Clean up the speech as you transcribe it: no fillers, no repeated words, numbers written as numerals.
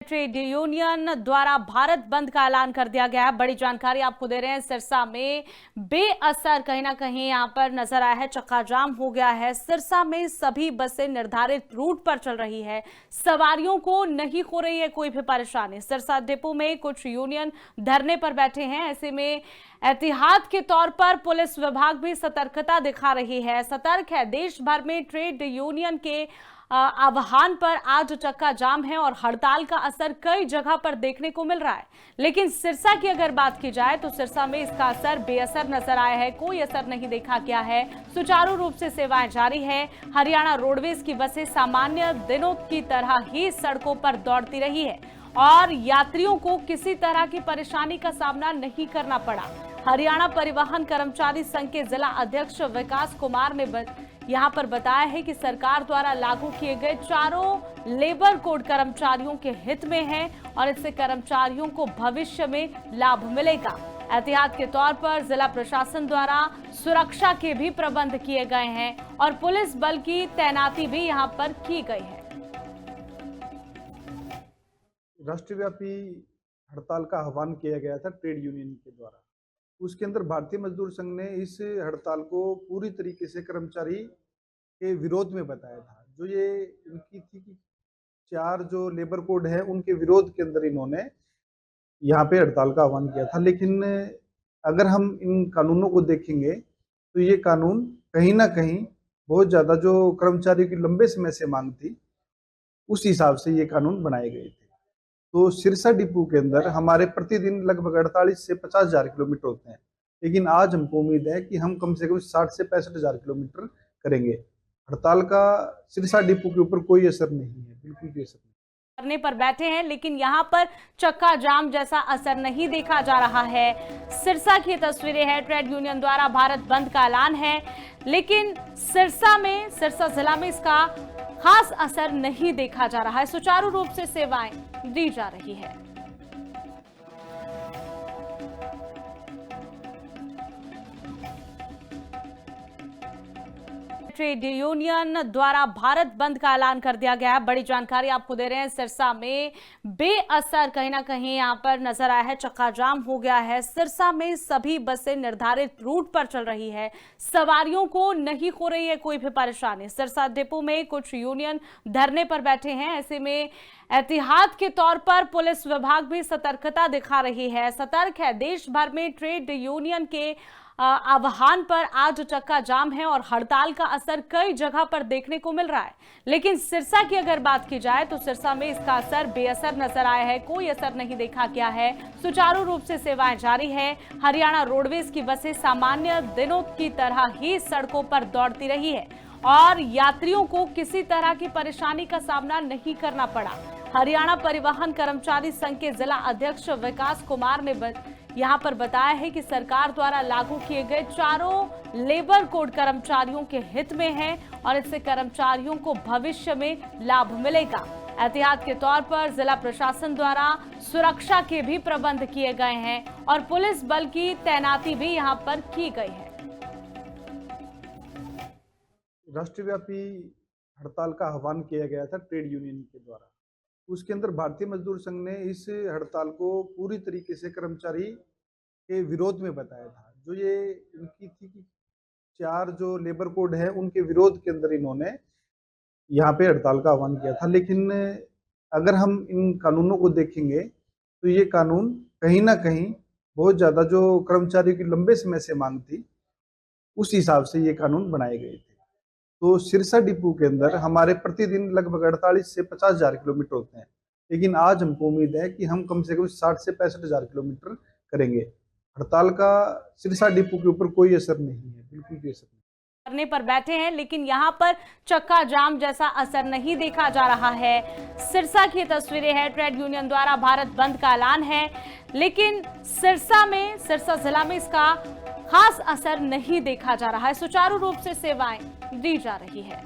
Trade union द्वारा भारत बंद का ऐलान कर दिया गया है। बड़ी जानकारी आपको दे रहे हैं। सिरसा में बेअसर कहीं ना कहीं यहां पर नजर आया है, चक्का जाम हो गया है। सिरसा में सभी बसें निर्धारित रूट पर चल रही है, सवारियों को नहीं हो रही है कोई भी परेशानी। सिरसा डिपो में कुछ यूनियन धरने पर बैठे हैं। ऐसे में एहतियात के तौर पर पुलिस विभाग भी सतर्कता दिखा रही है, सतर्क है। देश भर में ट्रेड यूनियन के आह्वान पर आज चक्का जाम है और हड़ताल का असर कई जगह पर देखने को मिल रहा है। लेकिन सिरसा की अगर बात की जाए तो सिरसा में इसका असर बेअसर नजर आया है, कोई असर नहीं देखा गया है। सुचारू रूप से सेवाएं जारी है। हरियाणा रोडवेज की बसें सामान्य दिनों की तरह ही सड़कों पर दौड़ती रही है और यात्रियों को किसी तरह की परेशानी का सामना नहीं करना पड़ा। हरियाणा परिवहन कर्मचारी संघ के जिला अध्यक्ष विकास कुमार ने यहां पर बताया है कि सरकार द्वारा लागू किए गए चारों लेबर कोड कर्मचारियों के हित में है और इससे कर्मचारियों को भविष्य में लाभ मिलेगा। एहतियात के तौर पर जिला प्रशासन द्वारा सुरक्षा के भी प्रबंध किए गए हैं और पुलिस बल की तैनाती भी यहां पर की गई है। राष्ट्रव्यापी हड़ताल का आह्वान किया गया था ट्रेड यूनियन के द्वारा। उसके अंदर भारतीय मजदूर संघ ने इस हड़ताल को पूरी तरीके से कर्मचारी के विरोध में बताया था। जो ये इनकी थी कि चार जो लेबर कोड है उनके विरोध के अंदर इन्होंने यहाँ पे हड़ताल का आह्वान किया था। लेकिन अगर हम इन कानूनों को देखेंगे तो ये कानून कहीं ना कहीं बहुत ज्यादा जो कर्मचारियों की लंबे समय से मांग थी उस हिसाब से ये कानून बनाए गए थे। तो सिरसा डिपो के अंदर हमारे प्रतिदिन लगभग 48 से 50 हजार किलोमीटर होते हैं, लेकिन आज हमको उम्मीद है कि हम कम से कम 60 से 65 हजार किलोमीटर करेंगे। हड़ताल का सिरसा डिपो के ऊपर कोई असर नहीं है, बिल्कुल भी असर नहीं करने पर बैठे हैं, लेकिन यहां पर चक्का जाम जैसा असर नहीं देखा जा रहा है। सिरसा की तस्वीरें हैं। ट्रेड यूनियन द्वारा भारत बंद का ऐलान है, लेकिन सिरसा जिला में इसका खास असर नहीं देखा जा रहा है। सुचारू रूप से सेवाएं दी जा रही है। ट्रेड यूनियन द्वारा भारत बंद का ऐलान कर दिया गया है। बड़ी जानकारी आपको दे रहे हैं। सिरसा में बेअसर कहीं ना कहीं यहां पर नजर आया है, चक्का जाम हो गया है। सिरसा में सभी बसें निर्धारित रूट पर चल रही है, सवारियों को नहीं हो रही है कोई भी परेशानी। सिरसा डिपो में कुछ यूनियन धरने पर बैठे हैं। ऐसे में एहतियात के तौर पर पुलिस विभाग भी सतर्कता दिखा रही है, सतर्क है। देश भर में ट्रेड यूनियन के आह्वान पर आज चक्का जाम है और हड़ताल का असर कई जगह पर देखने को मिल रहा है। लेकिन सिरसा की अगर बात की जाए तो सिरसा में इसका असर बेअसर नजर आया है, कोई असर नहीं देखा गया है। सुचारू रूप से सेवाएं जारी है। हरियाणा रोडवेज की बसें सामान्य दिनों की तरह ही सड़कों पर दौड़ती रही है और यात्रियों को किसी तरह की परेशानी का सामना नहीं करना पड़ा। हरियाणा परिवहन कर्मचारी संघ के जिला अध्यक्ष विकास कुमार ने यहां पर बताया है कि सरकार द्वारा लागू किए गए चारों लेबर कोड कर्मचारियों के हित में है और इससे कर्मचारियों को भविष्य में लाभ मिलेगा। एहतियात के तौर पर जिला प्रशासन द्वारा सुरक्षा के भी प्रबंध किए गए हैं और पुलिस बल की तैनाती भी यहां पर की गई है। राष्ट्रव्यापी हड़ताल का आह्वान किया गया था ट्रेड यूनियन के द्वारा। उसके अंदर भारतीय मजदूर संघ ने इस हड़ताल को पूरी तरीके से कर्मचारी के विरोध में बताया था। जो ये इनकी थी कि चार जो लेबर कोड है उनके विरोध के अंदर इन्होंने यहाँ पे हड़ताल का आह्वान किया था। लेकिन अगर हम इन कानूनों को देखेंगे तो ये कानून कहीं ना कहीं बहुत ज्यादा जो कर्मचारियों की लंबे समय से मांग थी उस हिसाब से ये कानून बनाए गए थे। तो सिरसा डिपो के अंदर हमारे प्रतिदिन लगभग 48 से 50 हजार किलोमीटर होते हैं, लेकिन आज हमको उम्मीद है कि हम कम से कम 60 से 65 हजार किलोमीटर करेंगे। हड़ताल का सिरसा डिपो के ऊपर कोई असर नहीं है, बिल्कुल भी असर नहीं करने पर बैठे हैं, लेकिन यहां पर चक्का जाम जैसा असर नहीं देखा जा रहा है। सिरसा की तस्वीरें हैं। ट्रेड यूनियन द्वारा भारत बंद का ऐलान है, लेकिन सिरसा जिला में इसका खास असर नहीं देखा जा रहा है। सुचारू रूप से सेवाएं दी जा रही है।